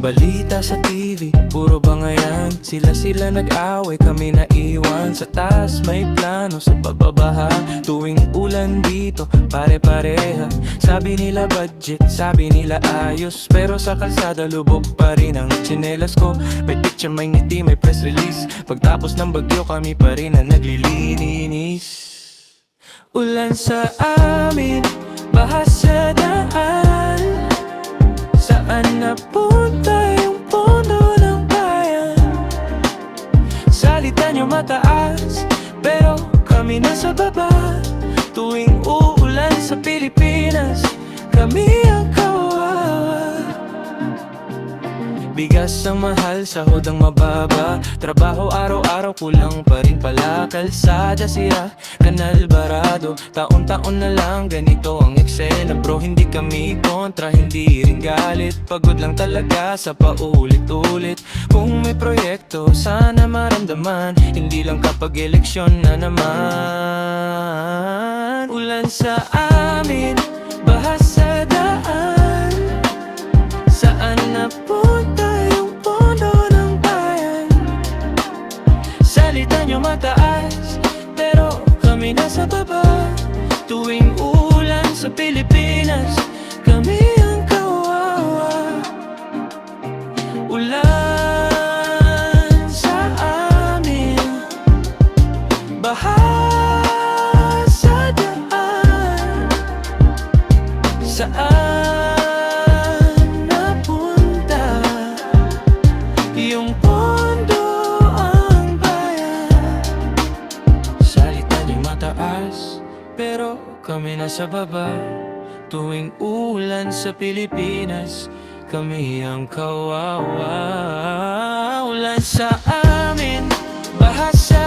Balita sa TV, puro bangayan. Sila nag-away, kami naiwan. Sa taas may plano, sa bababaha. Tuwing ulan dito, pare-pareha. Sabi nila budget, sabi nila ayos. Pero sa kalsada, lubog pa rin ang tsinelas ko. May picture, may ngiti, may press release. Pagtapos ng bagyo, kami pa rin ang naglilinis. Ulan sa amin, baha sa daan. Saan napunta yung pondo ng bayan? Salita nyo mataas, pero kami nasa baba. Tuwing uulan sa Pilipinas, kami ang kawawa. Bigas ang mahal, sahod ang mababa. Trabaho araw-araw, kulang pa rin pala. Kalsada sira, kanal barado. Taon-taon na lang, ganito ang eksena. Bro, hindi kami kontra, hindi rin galit. Pagod lang talaga sa paulit-ulit. Kung may proyekto, sana maramdaman. Hindi lang kapag eleksyon na naman. Ulan sa amin, baha sa daan. Saan napunta yung pondo ng bayan? Salita nyo mataas, pero kami nasa baba. Tuwing ulan sa Pilipinas, kami ang kawawa. Ulan sa amin, baha sa daan. Saan napunta yung pondo ang bayan? Salita niyo mataas, pero kami nasa baba. Tuwing ulan sa Pilipinas, kami ang kawawa. Ulan sa amin, baha sa